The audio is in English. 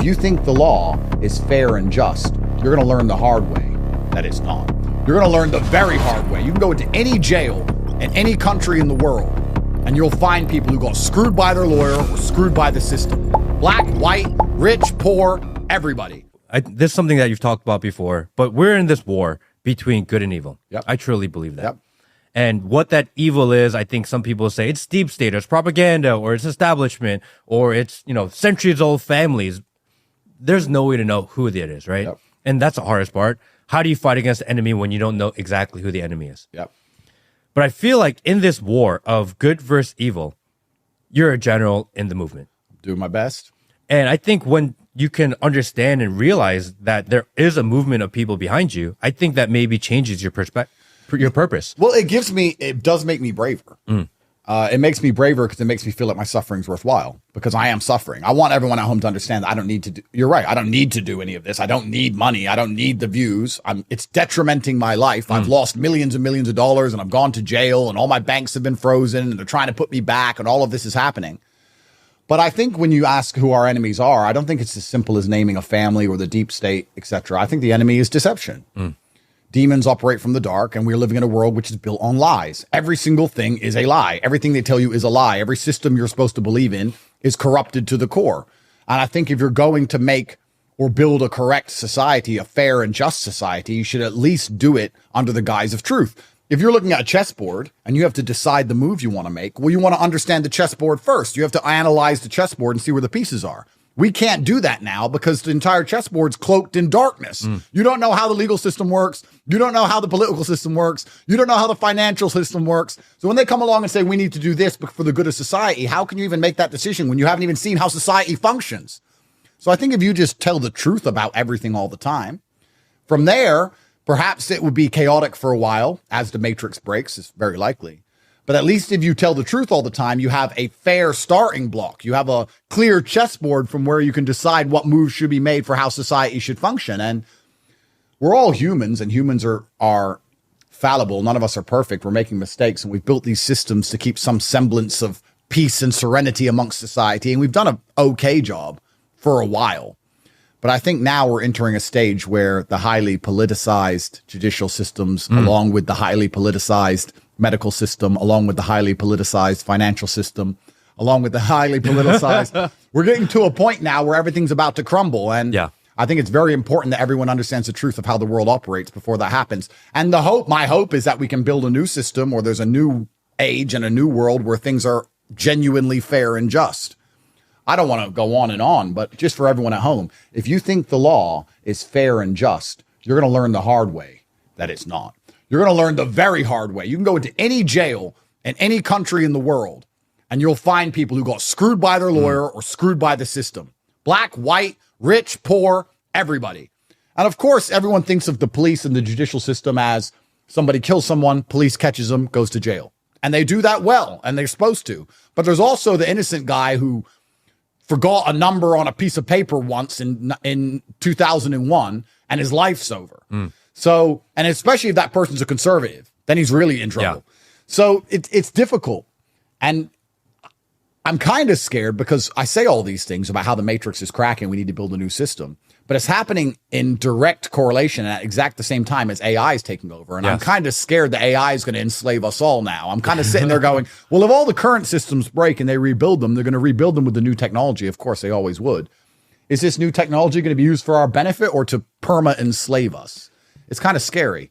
If you think the law is fair and just, you're going to learn the hard way that it's not. You're going to learn the very hard way. You can go into any jail in any country in the world, and you'll find people who got screwed by their lawyer or screwed by the system. Black, white, rich, poor, everybody. This is something that you've talked about before, but we're in this war between good and evil. Yep. I truly believe that. Yep. And what that evil is, I think some people say it's deep state, or it's propaganda, or it's establishment, or it's, centuries old families. There's no way to know who it is, right? Yep. And that's the hardest part. How do you fight against the enemy when you don't know exactly who the enemy is? Yep. But I feel like in this war of good versus evil, you're a general in the movement. Do my best. And I think when you can understand and realize that there is a movement of people behind you, I think that maybe changes your perspective, your purpose. Well, it does make me braver. It makes me braver because it makes me feel like my suffering's worthwhile, because I am suffering. I want everyone at home to understand that I don't need to do, you're right. I don't need to do any of this. I don't need money. I don't need the views. It's detrimenting my life. I've lost millions and millions of dollars, and I've gone to jail, and all my banks have been frozen, and they're trying to put me back, and all of this is happening. But I think when you ask who our enemies are, I don't think it's as simple as naming a family or the deep state, etc. I think the enemy is deception. Demons operate from the dark, and we're living in a world which is built on lies. Every single thing is a lie. Everything they tell you is a lie. Every system you're supposed to believe in is corrupted to the core. And I think if you're going to make or build a correct society, a fair and just society, you should at least do it under the guise of truth. If you're looking at a chessboard and you have to decide the move you want to make, well, you want to understand the chessboard first. You have to analyze the chessboard and see where the pieces are. We can't do that now because the entire chessboard's cloaked in darkness. You don't know how the legal system works. You don't know how the political system works. You don't know how the financial system works. So when they come along and say, we need to do this for the good of society, how can you even make that decision when you haven't even seen how society functions? So I think if you just tell the truth about everything all the time, from there, perhaps it would be chaotic for a while as the matrix breaks. It's very likely. But at least if you tell the truth all the time, you have a fair starting block. You have a clear chessboard from where you can decide what moves should be made for how society should function. And we're all humans, and humans are fallible. None of us are perfect. We're making mistakes, and we've built these systems to keep some semblance of peace and serenity amongst society. And we've done an okay job for a while. But I think now we're entering a stage where the highly politicized judicial systems, along with the highly politicized medical system, along with the highly politicized financial system, along with the highly politicized, we're getting to a point now where everything's about to crumble. And I think it's very important that everyone understands the truth of how the world operates before that happens. And my hope is that we can build a new system, or there's a new age and a new world where things are genuinely fair and just. I don't want to go on, but just for everyone at home, if you think the law is fair and just, you're going to learn the hard way that it's not. You're going to learn the very hard way. You can go into any jail in any country in the world, and you'll find people who got screwed by their lawyer or screwed by the system. Black, white, rich, poor, everybody. And of course, everyone thinks of the police and the judicial system as somebody kills someone, police catches them, goes to jail. And they do that well, and they're supposed to. But there's also the innocent guy who forgot a number on a piece of paper once in 2001, and his life's over. So, and especially if that person's a conservative, then he's really in trouble. So it's difficult. And I'm kind of scared because I say all these things about how the matrix is cracking. We need to build a new system, but it's happening in direct correlation at exact the same time as AI is taking over. And I'm kind of scared that AI is going to enslave us all now. I'm kind of sitting there going, well, if all the current systems break and they rebuild them, they're going to rebuild them with the new technology. Of course, they always would. Is this new technology going to be used for our benefit or to perma enslave us? It's kind of scary.